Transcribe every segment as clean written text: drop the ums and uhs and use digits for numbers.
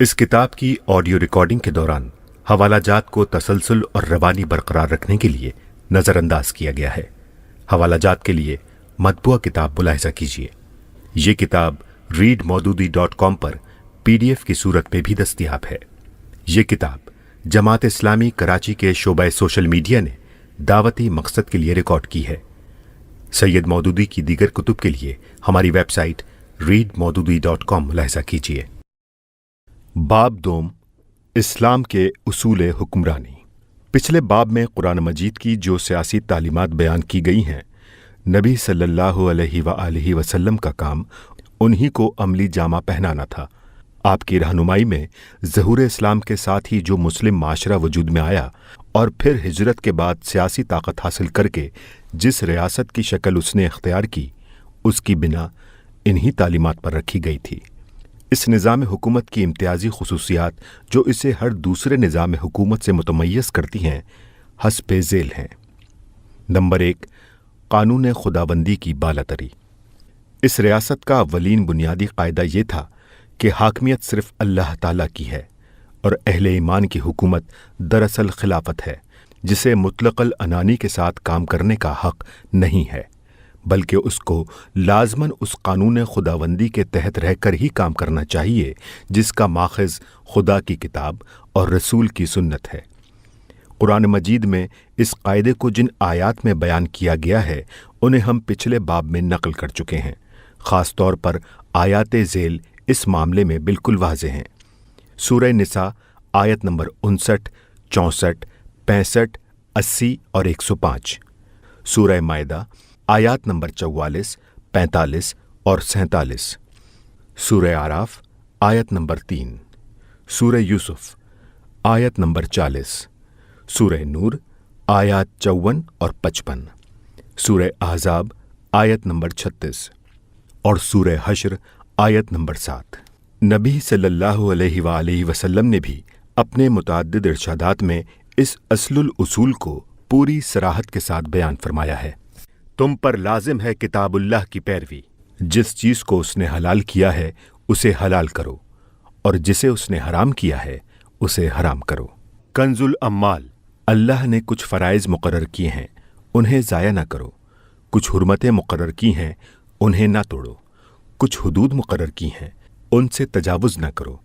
اس کتاب کی audio recording کے دوران حوالہ جات کو تسلسل اور روانی برقرار رکھنے کے لیے نظر انداز کیا گیا ہے۔ حوالہ جات کے لیے مطبوعہ کتاب ملاحظہ کیجیے۔ یہ کتاب readmaududi.com پر PDF کی صورت میں بھی دستیاب ہے۔ یہ کتاب جماعت اسلامی کراچی کے شعبہ سوشل میڈیا نے دعوتی مقصد کے لیے ریکارڈ کی ہے۔ سید مودودی کی دیگر کتب کے لیے ہماری ویب سائٹ readmaududi.com ملاحظہ کیجیے۔ باب دوم، اسلام کے اصول حکمرانی۔ پچھلے باب میں قرآن مجید کی جو سیاسی تعلیمات بیان کی گئی ہیں، نبی صلی اللہ علیہ وآلہ وسلم کا کام انہی کو عملی جامہ پہنانا تھا۔ آپ کی رہنمائی میں ظہور اسلام کے ساتھ ہی جو مسلم معاشرہ وجود میں آیا اور پھر ہجرت کے بعد سیاسی طاقت حاصل کر کے جس ریاست کی شکل اس نے اختیار کی، اس کی بنا انہی تعلیمات پر رکھی گئی تھی۔ اس نظام حکومت کی امتیازی خصوصیات جو اسے ہر دوسرے نظام حکومت سے متمیز کرتی ہیں، حسب ذیل ہیں۔ نمبر 1، قانون خداوندی کی بالاتری۔ اس ریاست کا اولین بنیادی قاعدہ یہ تھا کہ حاکمیت صرف اللہ تعالیٰ کی ہے، اور اہل ایمان کی حکومت دراصل خلافت ہے، جسے مطلق العنانی کے ساتھ کام کرنے کا حق نہیں ہے، بلکہ اس کو لازماً اس قانون خداوندی کے تحت رہ کر ہی کام کرنا چاہیے جس کا ماخذ خدا کی کتاب اور رسول کی سنت ہے۔ قرآن مجید میں اس قاعدے کو جن آیات میں بیان کیا گیا ہے انہیں ہم پچھلے باب میں نقل کر چکے ہیں۔ خاص طور پر آیات ذیل اس معاملے میں بالکل واضح ہیں۔ سورہ نساء آیت نمبر 59، 64، 65، 80 اور 105، سورہ مائدہ آیات نمبر 44، 45 اور 47، سورہ اعراف آیت نمبر 3، سورہ یوسف آیت نمبر 40، سورہ نور آیات 54 اور 55، سورہ احزاب آیت نمبر 36 اور سورہ حشر آیت نمبر 7۔ نبی صلی اللہ علیہ وآلہ وسلم نے بھی اپنے متعدد ارشادات میں اس اصل الاصول کو پوری صراحت کے ساتھ بیان فرمایا ہے۔ تم پر لازم ہے کتاب اللہ کی پیروی، جس چیز کو اس نے حلال کیا ہے اسے حلال کرو، اور جسے اس نے حرام کیا ہے اسے حرام کرو۔ کنز الاموال، اللہ نے کچھ فرائض مقرر کیے ہیں، انہیں ضائع نہ کرو۔ کچھ حرمتیں مقرر کی ہیں، انہیں نہ توڑو۔ کچھ حدود مقرر کی ہیں، ان سے تجاوز نہ کرو،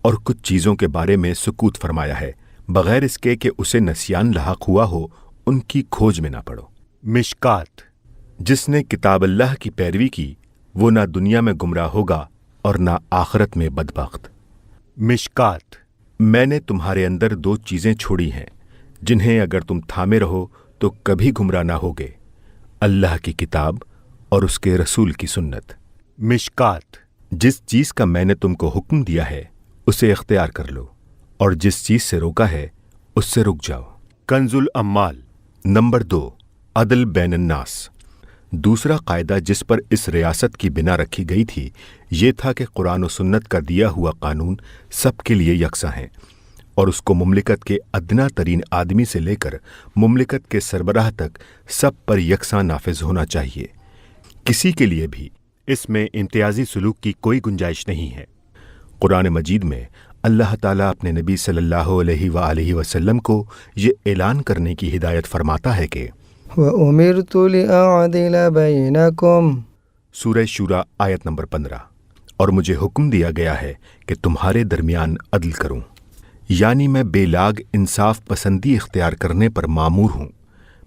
اور کچھ چیزوں کے بارے میں سکوت فرمایا ہے، بغیر اس کے کہ اسے نسیان لاحق ہوا ہو، ان کی کھوج میں نہ پڑو۔ مشکات، جس نے کتاب اللہ کی پیروی کی وہ نہ دنیا میں گمراہ ہوگا اور نہ آخرت میں بدبخت۔ مشکات، میں نے تمہارے اندر 2 چیزیں چھوڑی ہیں جنہیں اگر تم تھامے رہو تو کبھی گمراہ نہ ہوگے، اللہ کی کتاب اور اس کے رسول کی سنت۔ مشکات، جس چیز کا میں نے تم کو حکم دیا ہے اسے اختیار کر لو، اور جس چیز سے روکا ہے اس سے رک جاؤ۔ کنز الاموال۔ نمبر 2، عدل بین الناس۔ دوسرا قاعدہ جس پر اس ریاست کی بنا رکھی گئی تھی یہ تھا کہ قرآن و سنت کا دیا ہوا قانون سب کے لیے یکساں ہے، اور اس کو مملکت کے ادنا ترین آدمی سے لے کر مملکت کے سربراہ تک سب پر یکساں نافذ ہونا چاہیے۔ کسی کے لیے بھی اس میں امتیازی سلوک کی کوئی گنجائش نہیں ہے۔ قرآن مجید میں اللہ تعالیٰ اپنے نبی صلی اللہ علیہ وآلہ وسلم کو یہ اعلان کرنے کی ہدایت فرماتا ہے کہ وَأُمِرْتُ لِأَعْدِلَ بَيْنَكُمْ، سورہ شورى آیت نمبر 15، اور مجھے حکم دیا گیا ہے کہ تمہارے درمیان عدل کروں، یعنی میں بے لاگ انصاف پسندی اختیار کرنے پر مامور ہوں۔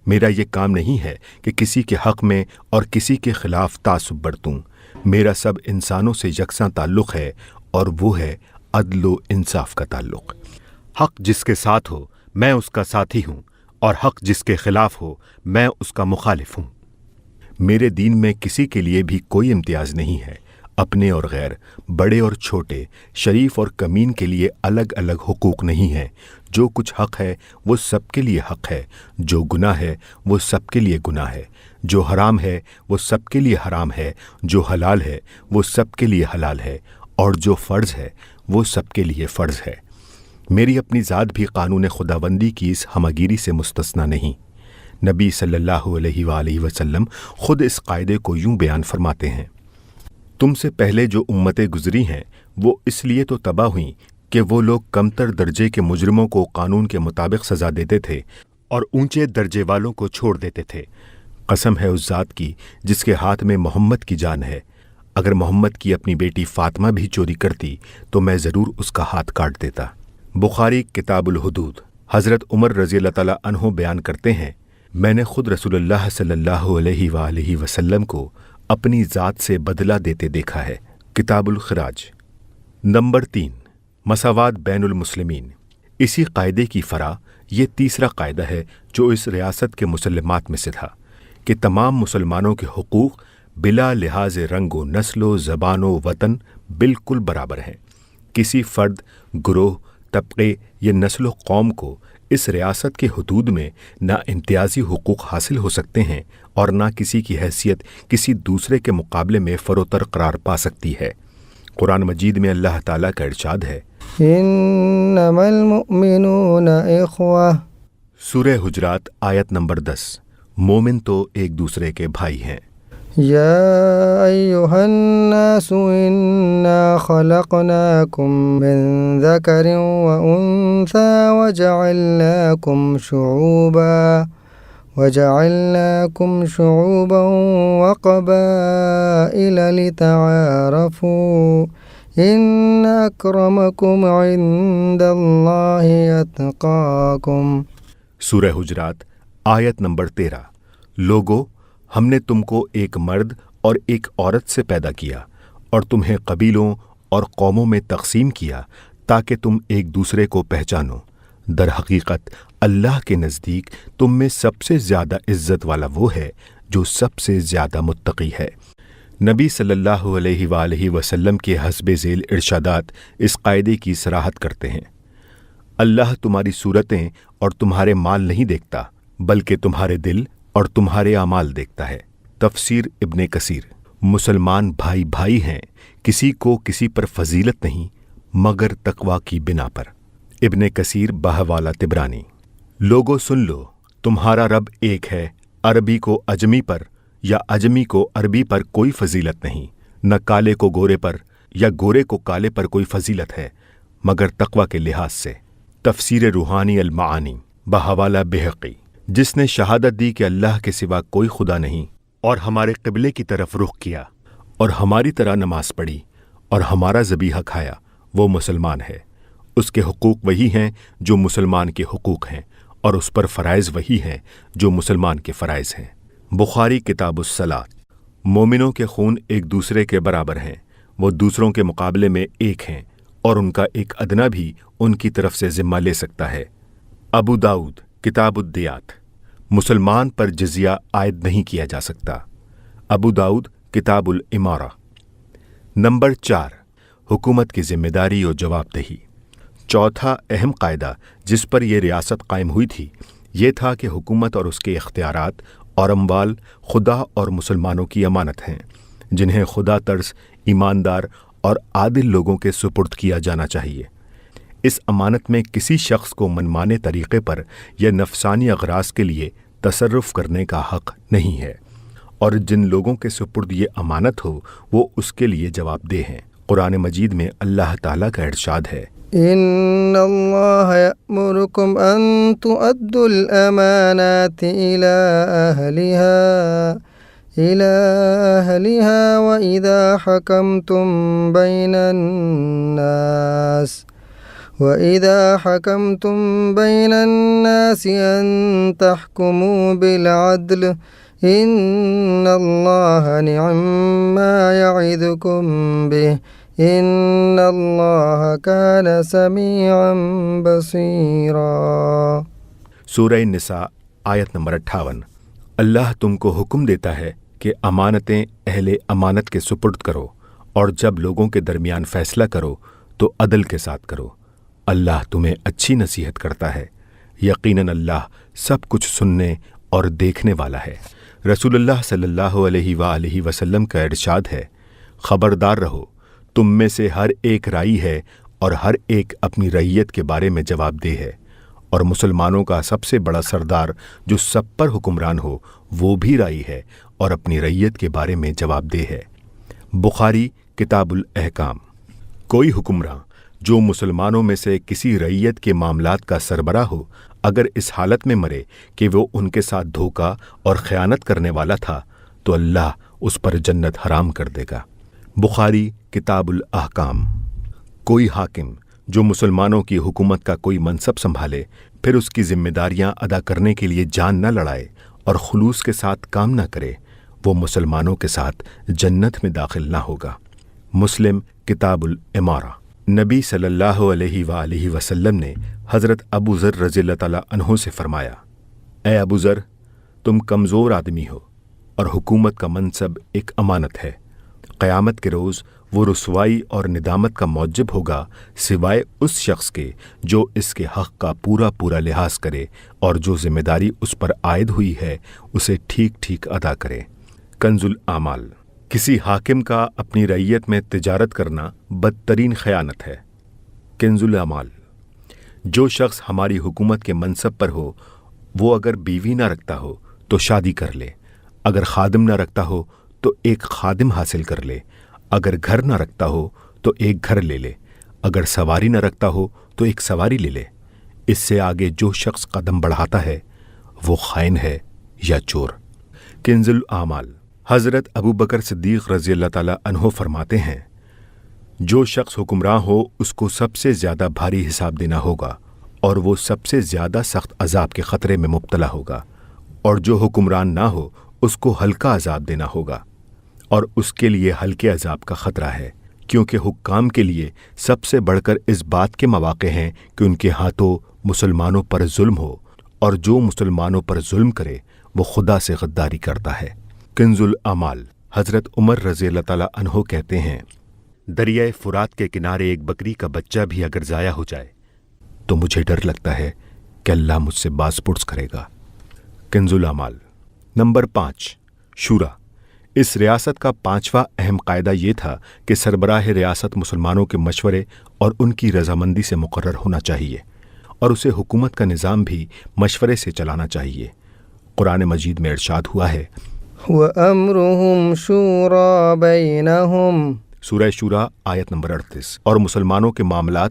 میرا یہ کام نہیں ہے کہ کسی کے حق میں اور کسی کے خلاف تعصب برتوں۔ میرا سب انسانوں سے یکساں تعلق ہے، اور وہ ہے عدل و انصاف کا تعلق۔ حق جس کے ساتھ ہو میں اس کا ساتھی ہوں، اور حق جس کے خلاف ہو میں اس کا مخالف ہوں۔ میرے دین میں کسی کے لیے بھی کوئی امتیاز نہیں ہے، اپنے اور غیر، بڑے اور چھوٹے، شریف اور کمین کے لیے الگ الگ حقوق نہیں ہیں۔ جو کچھ حق ہے وہ سب کے لیے حق ہے، جو گناہ ہے وہ سب کے لیے گناہ ہے، جو حرام ہے وہ سب کے لیے حرام ہے، جو حلال ہے وہ سب کے لیے حلال ہے، اور جو فرض ہے وہ سب کے لیے فرض ہے۔ میری اپنی ذات بھی قانون خداوندی کی اس ہمگیری سے مستثنی نہیں۔ نبی صلی اللہ علیہ وآلہ وسلم خود اس قاعدے کو یوں بیان فرماتے ہیں: تم سے پہلے جو امتیں گزری ہیں وہ اس لیے تو تباہ ہوئیں کہ وہ لوگ کمتر درجے کے مجرموں کو قانون کے مطابق سزا دیتے تھے اور اونچے درجے والوں کو چھوڑ دیتے تھے۔ قسم ہے اس ذات کی جس کے ہاتھ میں محمد کی جان ہے، اگر محمد کی اپنی بیٹی فاطمہ بھی چوری کرتی تو میں ضرور اس کا ہاتھ کاٹ دیتا۔ بخاری کتاب الحدود۔ حضرت عمر رضی اللہ تعالیٰ عنہ بیان کرتے ہیں، میں نے خود رسول اللہ صلی اللہ علیہ وآلہ وسلم کو اپنی ذات سے بدلہ دیتے دیکھا ہے۔ کتاب الخراج۔ نمبر 3، مساوات بین المسلمین۔ اسی قاعدے کی فرع یہ تیسرا قاعدہ ہے جو اس ریاست کے مسلمات میں سے تھا کہ تمام مسلمانوں کے حقوق بلا لحاظ رنگ و نسل و زبان و وطن بالکل برابر ہیں۔ کسی فرد، گروہ، طبقے یا نسل و قوم کو اس ریاست کے حدود میں نہ امتیازی حقوق حاصل ہو سکتے ہیں اور نہ کسی کی حیثیت کسی دوسرے کے مقابلے میں فروتر قرار پا سکتی ہے۔ قرآن مجید میں اللہ تعالیٰ کا ارشاد ہے، انما المؤمنون اخوہ۔ سورہ حجرات آیت نمبر 10۔ مومن تو ایک دوسرے کے بھائی ہیں۔ یا ایہا الناس انا خلقناکم من ذکر وانثی وجعلناکم شعوبا وقبائل لتعارفوا ان اکرمکم عند اللہ اتقاکم۔ سورہ حجرات آیت نمبر 13۔ لوگو، ہم نے تم کو ایک مرد اور ایک عورت سے پیدا کیا اور تمہیں قبیلوں اور قوموں میں تقسیم کیا تاکہ تم ایک دوسرے کو پہچانو۔ در حقیقت اللہ کے نزدیک تم میں سب سے زیادہ عزت والا وہ ہے جو سب سے زیادہ متقی ہے۔ نبی صلی اللہ علیہ وآلہ وسلم کے حسب ذیل ارشادات اس قاعدے کی صراحت کرتے ہیں۔ اللہ تمہاری صورتیں اور تمہارے مال نہیں دیکھتا بلکہ تمہارے دل اور تمہارے اعمال دیکھتا ہے۔ تفسیر ابن کثیر۔ مسلمان بھائی بھائی ہیں، کسی کو کسی پر فضیلت نہیں مگر تقوی کی بنا پر۔ ابن کثیر بحوالہ طبرانی۔ لوگو سن لو، تمہارا رب ایک ہے، عربی کو اجمی پر یا اجمی کو عربی پر کوئی فضیلت نہیں، نہ کالے کو گورے پر یا گورے کو کالے پر کوئی فضیلت ہے مگر تقوی کے لحاظ سے۔ تفسیر روحانی المعانی بحوالہ بہقی۔ جس نے شہادت دی کہ اللہ کے سوا کوئی خدا نہیں اور ہمارے قبلے کی طرف رخ کیا اور ہماری طرح نماز پڑھی اور ہمارا ذبیحہ کھایا، وہ مسلمان ہے۔ اس کے حقوق وہی ہیں جو مسلمان کے حقوق ہیں اور اس پر فرائض وہی ہیں جو مسلمان کے فرائض ہیں۔ بخاری کتاب الصلاۃ۔ مومنوں کے خون ایک دوسرے کے برابر ہیں، وہ دوسروں کے مقابلے میں ایک ہیں اور ان کا ایک ادنا بھی ان کی طرف سے ذمہ لے سکتا ہے۔ ابو داؤد کتاب الدیات۔ مسلمان پر جزیہ عائد نہیں کیا جا سکتا۔ ابو داؤد کتاب الامارہ۔ نمبر 4، حکومت کی ذمہ داری اور جواب دہی۔ چوتھا اہم قاعدہ جس پر یہ ریاست قائم ہوئی تھی یہ تھا کہ حکومت اور اس کے اختیارات اور اموال خدا اور مسلمانوں کی امانت ہیں، جنہیں خدا ترس، ایماندار اور عادل لوگوں کے سپرد کیا جانا چاہیے۔ اس امانت میں کسی شخص کو منمانے طریقے پر یا نفسانی اغراض کے لیے تصرف کرنے کا حق نہیں ہے، اور جن لوگوں کے سپرد یہ امانت ہو وہ اس کے لیے جواب دہ ہیں۔ قرآن مجید میں اللہ تعالیٰ کا ارشاد ہے، ان اللہ یأمرکم ان تؤدوا الامانات الى اہلها وإذا حکمتم بین الناس ان تحکموا بالعدل ان اللہ نعم ما یعظکم بہ ان اللہ کان سمیعا بصیرا۔ سورہ نساء آیت نمبر 58۔ اللہ تم کو حکم دیتا ہے کہ امانتیں اہل امانت کے سپرد کرو، اور جب لوگوں کے درمیان فیصلہ کرو تو عدل کے ساتھ کرو۔ اللہ تمہیں اچھی نصیحت کرتا ہے، یقیناً اللہ سب کچھ سننے اور دیکھنے والا ہے۔ رسول اللہ صلی اللہ علیہ وآلہ وسلم کا ارشاد ہے، خبردار رہو، تم میں سے ہر ایک رائی ہے اور ہر ایک اپنی رعیت کے بارے میں جواب دہ ہے، اور مسلمانوں کا سب سے بڑا سردار جو سب پر حکمران ہو وہ بھی رائی ہے اور اپنی رعیت کے بارے میں جواب دہ ہے۔ بخاری کتاب الاحکام۔ کوئی حکمراں جو مسلمانوں میں سے کسی رعیت کے معاملات کا سربراہ ہو اگر اس حالت میں مرے کہ وہ ان کے ساتھ دھوکہ اور خیانت کرنے والا تھا تو اللہ اس پر جنت حرام کر دے گا۔ بخاری کتاب الاحکام۔ کوئی حاکم جو مسلمانوں کی حکومت کا کوئی منصب سنبھالے پھر اس کی ذمہ داریاں ادا کرنے کے لیے جان نہ لڑائے اور خلوص کے ساتھ کام نہ کرے، وہ مسلمانوں کے ساتھ جنت میں داخل نہ ہوگا۔ مسلم کتاب الامارہ۔ نبی صلی اللہ علیہ وآلہ وسلم نے حضرت ابو ذر رضی اللہ تعالیٰ عنہ سے فرمایا، اے ابو ذر، تم کمزور آدمی ہو اور حکومت کا منصب ایک امانت ہے۔ قیامت کے روز وہ رسوائی اور ندامت کا موجب ہوگا سوائے اس شخص کے جو اس کے حق کا پورا پورا لحاظ کرے اور جو ذمہ داری اس پر عائد ہوئی ہے اسے ٹھیک ٹھیک ادا کرے۔ کنز الاعمال۔ کسی حاکم کا اپنی رعیت میں تجارت کرنا بدترین خیانت ہے۔ کنز الاعمال۔ جو شخص ہماری حکومت کے منصب پر ہو وہ اگر بیوی نہ رکھتا ہو تو شادی کر لے، اگر خادم نہ رکھتا ہو تو ایک خادم حاصل کر لے، اگر گھر نہ رکھتا ہو تو ایک گھر لے لے، اگر سواری نہ رکھتا ہو تو ایک سواری لے لے۔ اس سے آگے جو شخص قدم بڑھاتا ہے وہ خائن ہے یا چور۔ کنز الاعمال۔ حضرت ابو بکر صدیق رضی اللہ تعالیٰ عنہ فرماتے ہیں، جو شخص حکمراں ہو اس کو سب سے زیادہ بھاری حساب دینا ہوگا اور وہ سب سے زیادہ سخت عذاب کے خطرے میں مبتلا ہوگا، اور جو حکمران نہ ہو اس کو ہلکا عذاب دینا ہوگا، اور اس کے لیے ہلکے عذاب کا خطرہ ہے، کیونکہ حکام کے لیے سب سے بڑھ کر اس بات کے مواقع ہیں کہ ان کے ہاتھوں مسلمانوں پر ظلم ہو، اور جو مسلمانوں پر ظلم کرے وہ خدا سے غداری کرتا ہے۔ کنز الاعمال۔ حضرت عمر رضی اللہ تعالیٰ عنہ کہتے ہیں، دریائے فرات کے کنارے ایک بکری کا بچہ بھی اگر ضائع ہو جائے تو مجھے ڈر لگتا ہے کہ اللہ مجھ سے باز پرس کرے گا۔ کنز الاعمال۔ نمبر 5، شورا۔ اس ریاست کا 5واں اہم قاعدہ یہ تھا کہ سربراہ ریاست مسلمانوں کے مشورے اور ان کی رضامندی سے مقرر ہونا چاہیے، اور اسے حکومت کا نظام بھی مشورے سے چلانا چاہیے۔ قرآن مجید میں ارشاد ہوا ہے، وَأَمْرُهُمْ شُورَى بَيْنَهُمْ۔ سورہ شورا آیت نمبر 38۔ اور مسلمانوں کے معاملات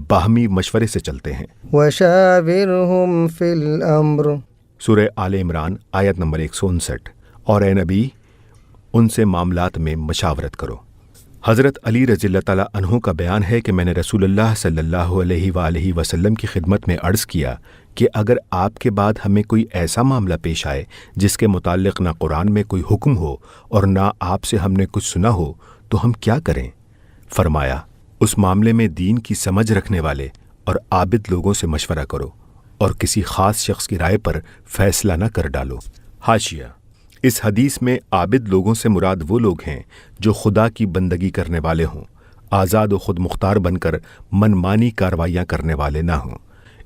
باہمی مشورے سے چلتے ہیں۔ وَشَاوِرْهُمْ فِي الْأَمْرِ۔ سورہ آل عمران آیت نمبر 159۔ اور اے نبی، ان سے معاملات میں مشاورت کرو۔ حضرت علی رضی اللہ تعالیٰ عنہ کا بیان ہے کہ میں نے رسول اللہ صلی اللہ علیہ وآلہ وسلم کی خدمت میں عرض کیا کہ اگر آپ کے بعد ہمیں کوئی ایسا معاملہ پیش آئے جس کے متعلق نہ قرآن میں کوئی حکم ہو اور نہ آپ سے ہم نے کچھ سنا ہو تو ہم کیا کریں؟ فرمایا، اس معاملے میں دین کی سمجھ رکھنے والے اور عابد لوگوں سے مشورہ کرو اور کسی خاص شخص کی رائے پر فیصلہ نہ کر ڈالو۔ حاشیہ۔ اس حدیث میں عابد لوگوں سے مراد وہ لوگ ہیں جو خدا کی بندگی کرنے والے ہوں، آزاد و خود مختار بن کر منمانی کاروائیاں کرنے والے نہ ہوں۔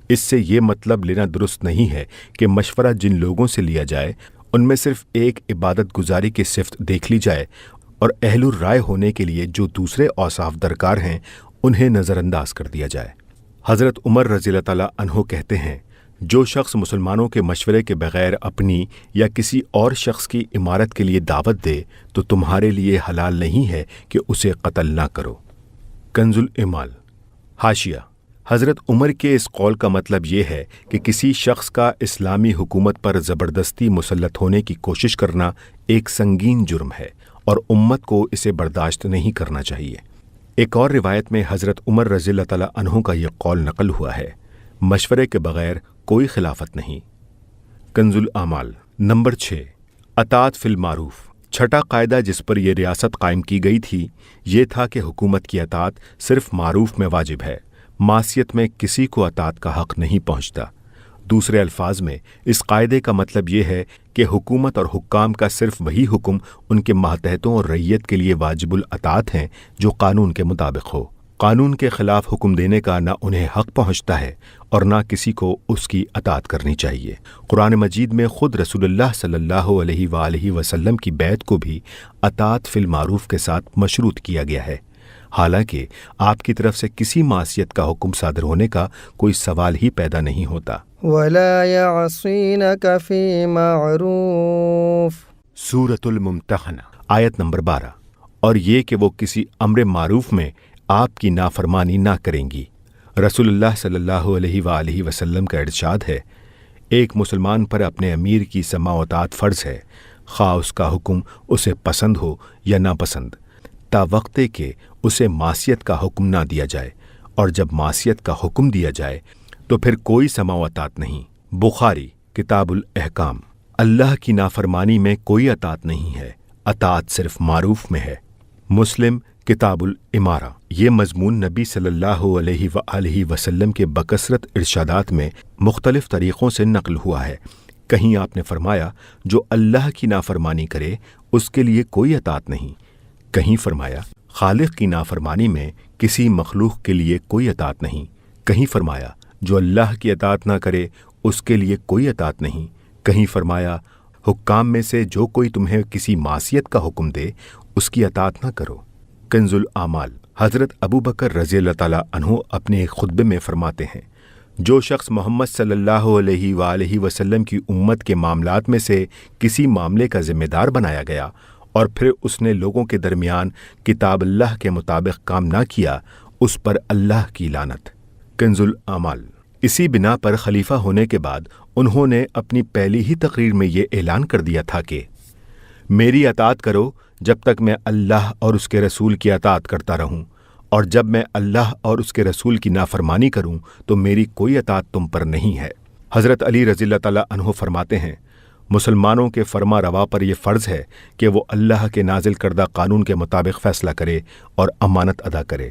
اس سے یہ مطلب لینا درست نہیں ہے کہ مشورہ جن لوگوں سے لیا جائے ان میں صرف ایک عبادت گزاری کی صفت دیکھ لی جائے اور اہل الرائے ہونے کے لیے جو دوسرے اوصاف درکار ہیں انہیں نظر انداز کر دیا جائے۔ حضرت عمر رضی اللہ تعالیٰ عنہ کہتے ہیں، جو شخص مسلمانوں کے مشورے کے بغیر اپنی یا کسی اور شخص کی امارت کے لیے دعوت دے تو تمہارے لیے حلال نہیں ہے کہ اسے قتل نہ کرو۔ کنز الاعمال۔ حاشیہ۔ حضرت عمر کے اس قول کا مطلب یہ ہے کہ کسی شخص کا اسلامی حکومت پر زبردستی مسلط ہونے کی کوشش کرنا ایک سنگین جرم ہے اور امت کو اسے برداشت نہیں کرنا چاہیے۔ ایک اور روایت میں حضرت عمر رضی اللہ تعالیٰ عنہ کا یہ قول نقل ہوا ہے، مشورے کے بغیر کوئی خلافت نہیں۔ کنز الاعمال۔ نمبر 6، اطاعت فی المعروف۔ چھٹا قاعدہ جس پر یہ ریاست قائم کی گئی تھی یہ تھا کہ حکومت کی اطاعت صرف معروف میں واجب ہے، معصیت میں کسی کو اطاعت کا حق نہیں پہنچتا۔ دوسرے الفاظ میں اس قاعدے کا مطلب یہ ہے کہ حکومت اور حکام کا صرف وہی حکم ان کے ماتحتوں اور رعیت کے لیے واجب الاطاعت ہیں جو قانون کے مطابق ہو۔ قانون کے خلاف حکم دینے کا نہ انہیں حق پہنچتا ہے اور نہ کسی کو اس کی اطاعت کرنی چاہیے۔ قرآن مجید میں خود رسول اللہ صلی اللہ علیہ وآلہ وسلم کی بیعت کو بھی اطاعت فی المعروف کے ساتھ مشروط کیا گیا ہے، حالانکہ آپ کی طرف سے کسی معصیت کا حکم صادر ہونے کا کوئی سوال ہی پیدا نہیں ہوتا۔ وَلَا يَعْصِينَكَ فِي مَعْرُوفٍ۔ سورۃ الممتحنہ آیت نمبر 12۔ اور یہ کہ وہ کسی امر معروف میں آپ کی نافرمانی نہ کریں گی۔ رسول اللہ صلی اللہ علیہ وآلہ وسلم کا ارشاد ہے، ایک مسلمان پر اپنے امیر کی سماع و اطاعت فرض ہے، خواہ اس کا حکم اسے پسند ہو یا ناپسند، تا وقتے کہ اسے معصیت کا حکم نہ دیا جائے، اور جب معصیت کا حکم دیا جائے تو پھر کوئی سماع و اطاعت نہیں۔ بخاری کتاب الاحکام۔ اللہ کی نافرمانی میں کوئی اطاعت نہیں ہے، اطاعت صرف معروف میں ہے۔ مسلم کتاب الامارہ۔ یہ مضمون نبی صلی اللہ علیہ وآلہ وسلم کے بکثرت ارشادات میں مختلف طریقوں سے نقل ہوا ہے۔ کہیں آپ نے فرمایا، جو اللہ کی نافرمانی کرے اس کے لیے کوئی اطاعت نہیں۔ کہیں فرمایا، خالق کی نافرمانی میں کسی مخلوق کے لیے کوئی اطاعت نہیں۔ کہیں فرمایا، جو اللہ کی اطاعت نہ کرے اس کے لیے کوئی اطاعت نہیں۔ کہیں فرمایا، حکام میں سے جو کوئی تمہیں کسی معصیت کا حکم دے اس کی اطاعت نہ کرو۔ کنز الاعمال۔ حضرت ابو بکر رضی اللہ تعالیٰ عنہ اپنے ایک خطبے میں فرماتے ہیں، جو شخص محمد صلی اللہ علیہ وآلہ وسلم کی امت کے معاملات میں سے کسی معاملے کا ذمہ دار بنایا گیا اور پھر اس نے لوگوں کے درمیان کتاب اللہ کے مطابق کام نہ کیا، اس پر اللہ کی لعنت۔ کنز الاعمال۔ اسی بنا پر خلیفہ ہونے کے بعد انہوں نے اپنی پہلی ہی تقریر میں یہ اعلان کر دیا تھا کہ میری اطاعت کرو جب تک میں اللہ اور اس کے رسول کی اطاعت کرتا رہوں، اور جب میں اللہ اور اس کے رسول کی نافرمانی کروں تو میری کوئی اطاعت تم پر نہیں ہے۔ حضرت علی رضی اللہ تعالیٰ عنہ فرماتے ہیں، مسلمانوں کے فرما روا پر یہ فرض ہے کہ وہ اللہ کے نازل کردہ قانون کے مطابق فیصلہ کرے اور امانت ادا کرے۔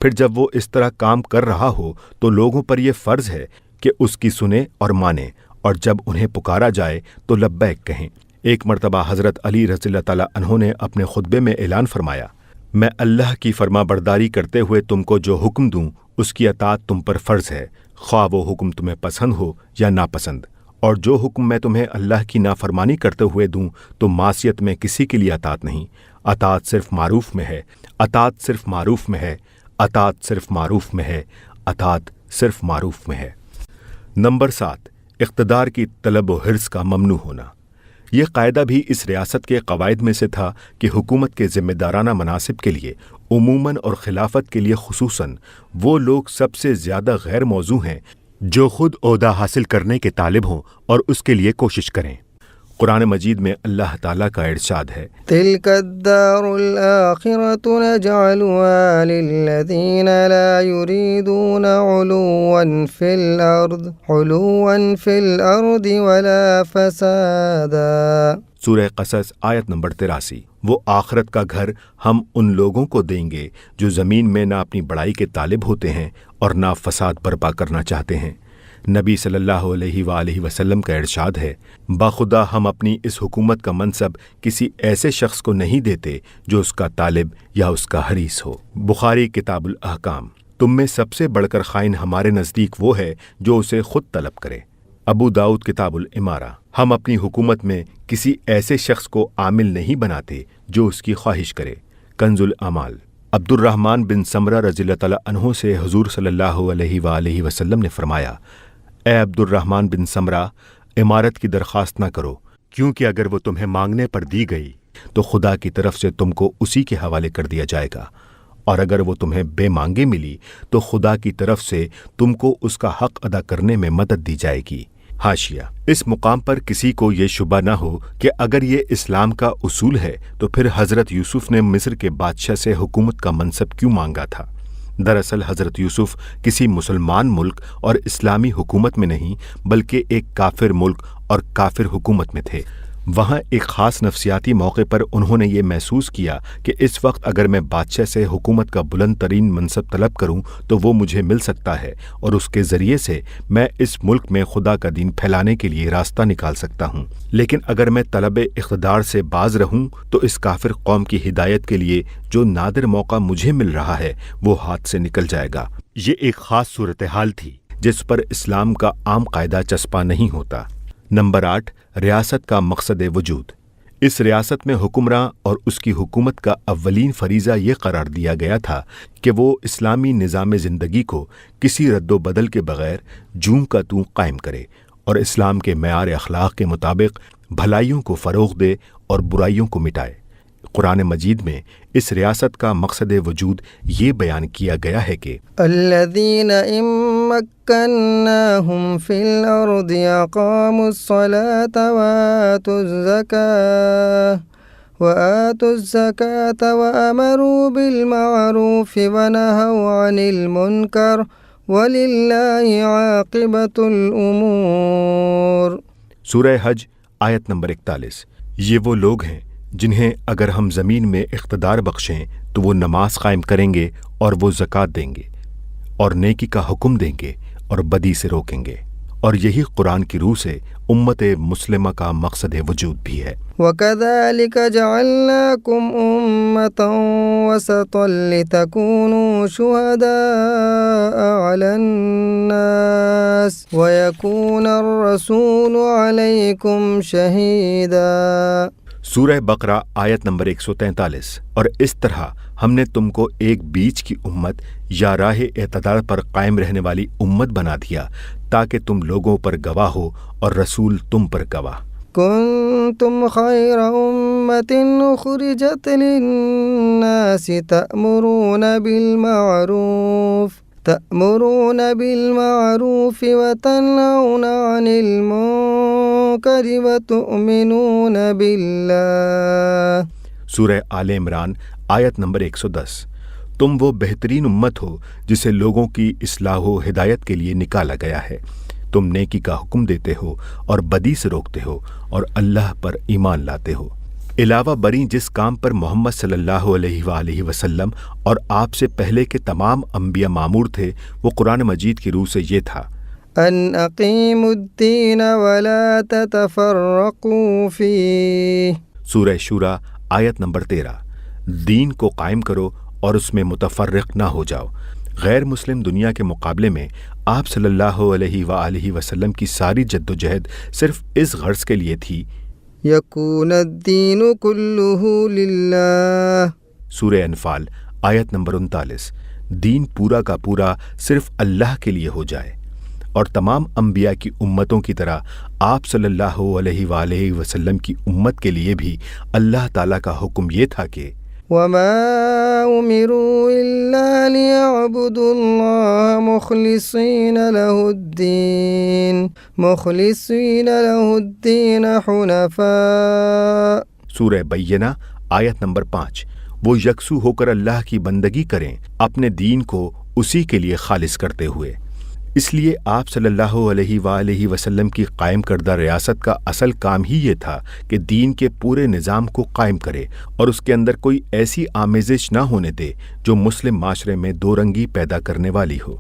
پھر جب وہ اس طرح کام کر رہا ہو تو لوگوں پر یہ فرض ہے کہ اس کی سنیں اور مانیں، اور جب انہیں پکارا جائے تو لبیک کہیں۔ ایک مرتبہ حضرت علی رضی اللہ تعالیٰ عنہ نے اپنے خطبے میں اعلان فرمایا، میں اللہ کی فرما برداری کرتے ہوئے تم کو جو حکم دوں اس کی اطاعت تم پر فرض ہے، خواہ وہ حکم تمہیں پسند ہو یا ناپسند، اور جو حکم میں تمہیں اللہ کی نافرمانی کرتے ہوئے دوں تو معصیت میں کسی کے لیے اطاعت نہیں۔ اطاعت صرف معروف میں ہے، اطاعت صرف معروف میں ہے، اطاعت صرف معروف میں ہے، اطاعت صرف معروف میں ہے۔ نمبر 7، اقتدار کی طلب و حرص کا ممنوع ہونا۔ یہ قاعدہ بھی اس ریاست کے قواعد میں سے تھا کہ حکومت کے ذمہ دارانہ مناصب کے لیے عموماً اور خلافت کے لیے خصوصاً وہ لوگ سب سے زیادہ غیر موزوں ہیں جو خود عہدہ حاصل کرنے کے طالب ہوں اور اس کے لیے کوشش کریں۔ قرآن مجید میں اللہ تعالیٰ کا ارشاد ہے، تلك الدار الآخرة نجعلها للذين لا يريدون علوا في الأرض ولا فسادا۔ سورہ قصص آیت نمبر 83۔ وہ آخرت کا گھر ہم ان لوگوں کو دیں گے جو زمین میں نہ اپنی بڑائی کے طالب ہوتے ہیں اور نہ فساد برپا کرنا چاہتے ہیں۔ نبی صلی اللہ علیہ وآلہ وسلم کا ارشاد ہے، باخدا ہم اپنی اس حکومت کا منصب کسی ایسے شخص کو نہیں دیتے جو اس کا طالب یا اس کا حریص ہو۔ بخاری کتاب الاحکام۔ تم میں سب سے بڑھ کر خائن ہمارے نزدیک وہ ہے جو اسے خود طلب کرے۔ ابو داؤد کتاب الامارہ۔ ہم اپنی حکومت میں کسی ایسے شخص کو عامل نہیں بناتے جو اس کی خواہش کرے۔ کنز الاعمال۔ عبد الرحمن بن سمرہ رضی اللہ تعالیٰ عنہ سے حضور صلی اللہ علیہ وآلہ وسلم نے فرمایا، اے عبد الرحمن بن سمرہ، امارت کی درخواست نہ کرو، کیونکہ اگر وہ تمہیں مانگنے پر دی گئی تو خدا کی طرف سے تم کو اسی کے حوالے کر دیا جائے گا، اور اگر وہ تمہیں بے مانگے ملی تو خدا کی طرف سے تم کو اس کا حق ادا کرنے میں مدد دی جائے گی۔ حاشیہ۔ اس مقام پر کسی کو یہ شبہ نہ ہو کہ اگر یہ اسلام کا اصول ہے تو پھر حضرت یوسف نے مصر کے بادشاہ سے حکومت کا منصب کیوں مانگا تھا؟ دراصل حضرت یوسف کسی مسلمان ملک اور اسلامی حکومت میں نہیں بلکہ ایک کافر ملک اور کافر حکومت میں تھے۔ وہاں ایک خاص نفسیاتی موقع پر انہوں نے یہ محسوس کیا کہ اس وقت اگر میں بادشاہ سے حکومت کا بلند ترین منصب طلب کروں تو وہ مجھے مل سکتا ہے اور اس کے ذریعے سے میں اس ملک میں خدا کا دین پھیلانے کے لیے راستہ نکال سکتا ہوں، لیکن اگر میں طلب اقتدار سے باز رہوں تو اس کافر قوم کی ہدایت کے لیے جو نادر موقع مجھے مل رہا ہے وہ ہاتھ سے نکل جائے گا۔ یہ ایک خاص صورتحال تھی جس پر اسلام کا عام قاعدہ چسپاں نہیں ہوتا۔ نمبر 8، ریاست کا مقصد وجود۔ اس ریاست میں حکمراں اور اس کی حکومت کا اولین فریضہ یہ قرار دیا گیا تھا کہ وہ اسلامی نظام زندگی کو کسی رد و بدل کے بغیر جوں کا توں قائم کرے اور اسلام کے معیار اخلاق کے مطابق بھلائیوں کو فروغ دے اور برائیوں کو مٹائے۔ قرآن مجید میں اس ریاست کا مقصد وجود یہ بیان کیا گیا ہے کہ الذین ان مکناہم فی الارض اقاموا الصلاة وآتوا الزکاة وأمروا بالمعروف ونہوا عن المنکر وَلِلَّهِ عَاقِبَةُ الْأُمُورِ۔ سورہ حج آیت نمبر 41۔ یہ وہ لوگ ہیں جنہیں اگر ہم زمین میں اقتدار بخشیں تو وہ نماز قائم کریں گے اور وہ زکوٰۃ دیں گے اور نیکی کا حکم دیں گے اور بدی سے روکیں گے، اور یہی قرآن کی روح سے امت مسلمہ کا مقصد وجود بھی ہے۔ وَكَذَلِكَ جَعَلْنَاكُمْ أُمَّةً وَسَطًا لِتَكُونُوا شُهَدَاءَ عَلَى النَّاسِ وَيَكُونَ الرَّسُولُ عَلَيْكُمْ شَهِيدًا۔ سورہ بقرہ آیت نمبر 143۔ اور اس طرح ہم نے تم کو ایک بیچ کی امت یا راہ اعتدال پر قائم رہنے والی امت بنا دیا تاکہ تم لوگوں پر گواہ ہو اور رسول تم پر گواہ۔ كنتم خير أمة أخرجت للناس تأمرون بالمعروف وتنهون عن المنكر وتؤمنون بالله۔ سورہ آل عمران آیت نمبر 110۔ تم وہ بہترین امت ہو جسے لوگوں کی اصلاح و ہدایت کے لیے نکالا گیا ہے، تم نیکی کا حکم دیتے ہو اور بدی سے روکتے ہو اور اللہ پر ایمان لاتے ہو۔ علاوہ بری جس کام پر محمد صلی اللہ علیہ وآلہ وسلم اور آپ سے پہلے کے تمام انبیاء مامور تھے، وہ قرآن مجید کی روح سے یہ تھا ان اقیموا الدین ولا تتفرقوا فیہ۔ سورہ شورى آیت نمبر 13۔ دین کو قائم کرو اور اس میں متفرق نہ ہو جاؤ۔ غیر مسلم دنیا کے مقابلے میں آپ صلی اللہ علیہ وآلہ وسلم کی ساری جد و جہد صرف اس غرض کے لیے تھی یکون الدین کلہ للہ۔ سورہ انفال آیت نمبر 39۔ دین پورا کا پورا صرف اللہ کے لیے ہو جائے، اور تمام انبیاء کی امتوں کی طرح آپ صلی اللہ علیہ وآلہ وسلم کی امت کے لیے بھی اللہ تعالیٰ کا حکم یہ تھا کہ وما امروا الا ليعبدوا الله مخلصين له الدين حنفاء۔ سورہ بینہ آیت نمبر 5۔ وہ یکسو ہو کر اللہ کی بندگی کریں، اپنے دین کو اسی کے لیے خالص کرتے ہوئے۔ اس لیے آپ صلی اللہ علیہ وآلہ وسلم کی قائم کردہ ریاست کا اصل کام ہی یہ تھا کہ دین کے پورے نظام کو قائم کرے اور اس کے اندر کوئی ایسی آمیزش نہ ہونے دے جو مسلم معاشرے میں دو رنگی پیدا کرنے والی ہو۔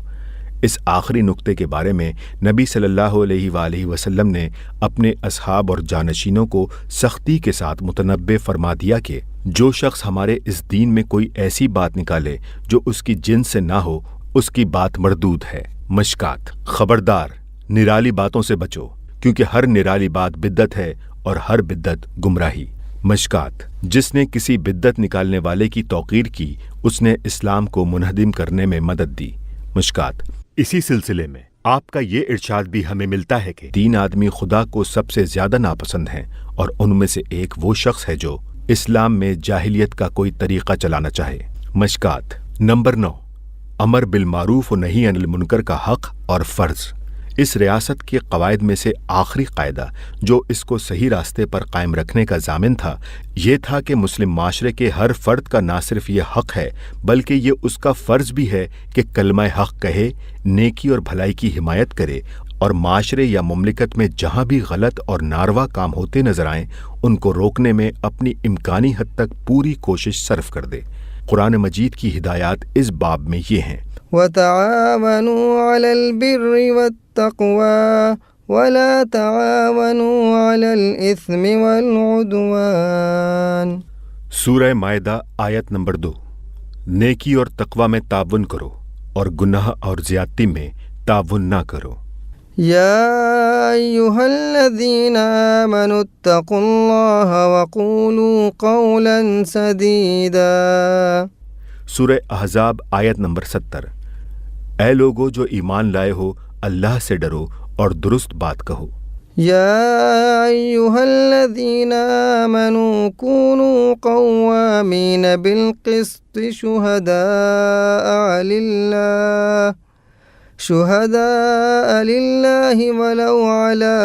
اس آخری نقطے کے بارے میں نبی صلی اللہ علیہ وآلہ وسلم نے اپنے اصحاب اور جانشینوں کو سختی کے ساتھ متنبہ فرما دیا کہ جو شخص ہمارے اس دین میں کوئی ایسی بات نکالے جو اس کی جنس سے نہ ہو، اس کی بات مردود ہے۔ مشکات۔ خبردار، نرالی باتوں سے بچو، کیونکہ ہر نرالی بات بدعت ہے اور ہر بدعت گمراہی۔ مشکات۔ جس نے کسی بدعت نکالنے والے کی توقیر کی، اس نے اسلام کو منہدم کرنے میں مدد دی۔ مشکات۔ اسی سلسلے میں آپ کا یہ ارشاد بھی ہمیں ملتا ہے کہ 3 آدمی خدا کو سب سے زیادہ ناپسند ہیں، اور ان میں سے ایک وہ شخص ہے جو اسلام میں جاہلیت کا کوئی طریقہ چلانا چاہے۔ مشکات۔ نمبر 9، امر بالمعروف و نہی عن المنکر کا حق اور فرض۔ اس ریاست کے قواعد میں سے آخری قاعدہ جو اس کو صحیح راستے پر قائم رکھنے کا ضامن تھا، یہ تھا کہ مسلم معاشرے کے ہر فرد کا نہ صرف یہ حق ہے بلکہ یہ اس کا فرض بھی ہے کہ کلمہ حق کہے، نیکی اور بھلائی کی حمایت کرے، اور معاشرے یا مملکت میں جہاں بھی غلط اور ناروا کام ہوتے نظر آئیں ان کو روکنے میں اپنی امکانی حد تک پوری کوشش صرف کر دے۔ قرآن مجید کی ہدایات اس باب میں یہ ہیں: وَتَعَاوَنُوا عَلَى الْبِرِّ وَالتَّقْوَى وَلَا تَعَاوَنُوا عَلَى الْإِثْمِ وَالْعُدْوَانِ۔ سورہ مائدہ آیت نمبر 2۔ نیکی اور تقوی میں تعاون کرو اور گناہ اور زیادتی میں تعاون نہ کرو۔ یا ایہا الذین آمنوا اتقوا اللہ وقولوا قولا سدیدا۔ سورہ احزاب آیت نمبر 70۔ اے لوگو جو ایمان لائے ہو، اللہ سے ڈرو اور درست بات کہو۔ يا أيها الذين آمنوا كونوا قوامين بالقسط شهداء لله ولو على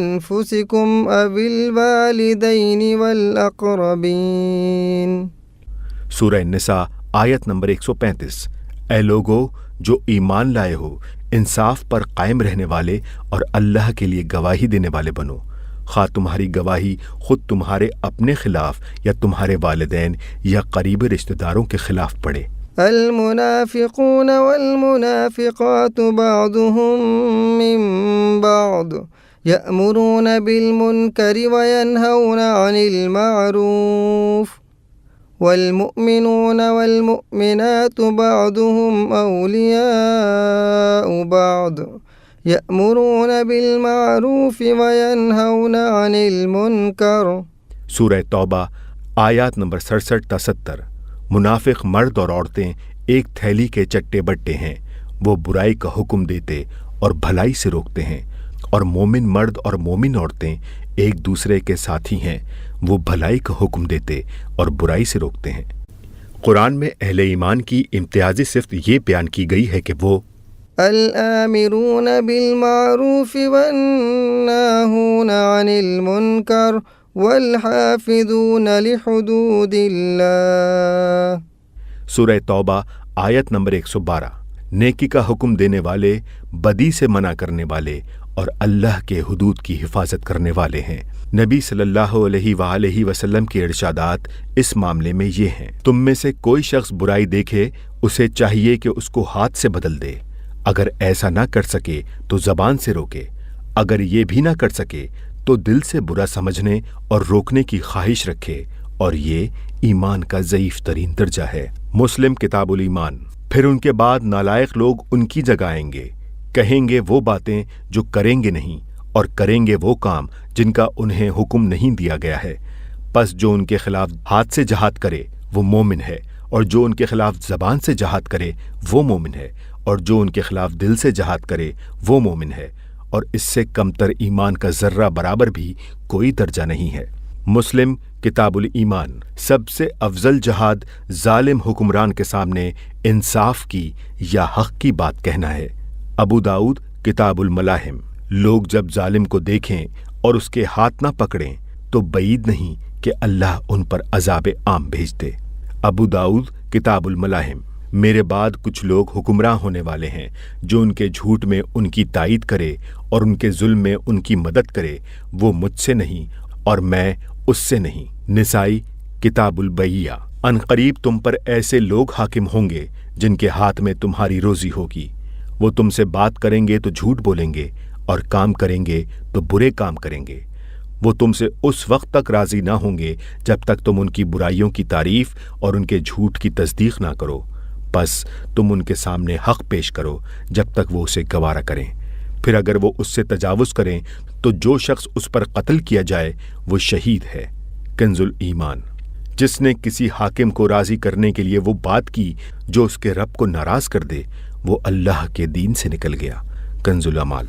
أنفسكم أو الوالدين والأقربين۔ سورہ النساء آیت نمبر 135۔ اے لوگو جو ایمان لائے ہو، انصاف پر قائم رہنے والے اور اللہ کے لیے گواہی دینے والے بنو، خواہ تمہاری گواہی خود تمہارے اپنے خلاف یا تمہارے والدین یا قریبی رشتہ داروں کے خلاف پڑے۔ المنافقون والمنافقات بعضهم من بعض يأمرون بالمنكر وينهون عن المعروف والمؤمنون والمؤمنات بعضهم أولياء بعض يأمرون بالمعروف وينهون عن المنكر۔ سورہ توبہ آیات نمبر 67 تا 70۔ منافق مرد اور عورتیں ایک تھیلی کے چٹے بٹے ہیں، وہ برائی کا حکم دیتے اور بھلائی سے روکتے ہیں، اور مومن مرد اور مومن عورتیں ایک دوسرے کے ساتھی ہیں، وہ بھلائی کا حکم دیتے اور برائی سے روکتے ہیں۔ قرآن میں اہل ایمان کی امتیازی صفت یہ بیان کی گئی ہے کہ وہ الآمرون بالمعروف والناہون عن المنکر والحافظون لحدود اللہ۔ سورہ توبہ آیت نمبر 112۔ نیکی کا حکم دینے والے، بدی سے منع کرنے والے اور اللہ کے حدود کی حفاظت کرنے والے ہیں۔ نبی صلی اللہ علیہ وآلہ وسلم کے ارشادات اس معاملے میں یہ ہیں: تم میں سے کوئی شخص برائی دیکھے، اسے چاہیے کہ اس کو ہاتھ سے بدل دے، اگر ایسا نہ کر سکے تو زبان سے روکے، اگر یہ بھی نہ کر سکے تو دل سے برا سمجھنے اور روکنے کی خواہش رکھے، اور یہ ایمان کا ضعیف ترین درجہ ہے۔ مسلم کتاب الایمان۔ پھر ان کے بعد نالائق لوگ ان کی جگہ آئیں گے، کہیں گے وہ باتیں جو کریں گے نہیں، اور کریں گے وہ کام جن کا انہیں حکم نہیں دیا گیا ہے۔ پس جو ان کے خلاف ہاتھ سے جہاد کرے وہ مومن ہے، اور جو ان کے خلاف زبان سے جہاد کرے وہ مومن ہے، اور جو ان کے خلاف دل سے جہاد کرے وہ مومن ہے، اور اس سے کمتر ایمان کا ذرہ برابر بھی کوئی درجہ نہیں ہے۔ مسلم کتاب الایمان۔ سب سے افضل جہاد ظالم حکمران کے سامنے انصاف کی یا حق کی بات کہنا ہے۔ ابو داؤد کتاب الملاحم۔ لوگ جب ظالم کو دیکھیں اور اس کے ہاتھ نہ پکڑیں تو بعید نہیں کہ اللہ ان پر عذاب عام بھیج دے۔ ابو داؤد کتاب الملاحم۔ میرے بعد کچھ لوگ حکمراں ہونے والے ہیں جو ان کے جھوٹ میں ان کی تائید کرے اور ان کے ظلم میں ان کی مدد کرے، وہ مجھ سے نہیں اور میں اس سے نہیں۔ نسائی کتاب البیعہ۔ ان قریب تم پر ایسے لوگ حاکم ہوں گے جن کے ہاتھ میں تمہاری روزی ہوگی، وہ تم سے بات کریں گے تو جھوٹ بولیں گے اور کام کریں گے تو برے کام کریں گے۔ وہ تم سے اس وقت تک راضی نہ ہوں گے جب تک تم ان کی برائیوں کی تعریف اور ان کے جھوٹ کی تصدیق نہ کرو، پس تم ان کے سامنے حق پیش کرو جب تک وہ اسے گوارا کریں۔ پھر اگر وہ اس سے تجاوز کریں تو جو شخص اس پر قتل کیا جائے وہ شہید ہے۔ کنز الایمان۔ جس نے کسی حاکم کو راضی کرنے کے لیے وہ بات کی جو اس کے رب کو ناراض کر دے، وہ اللہ کے دین سے نکل گیا۔ کنز الاعمال۔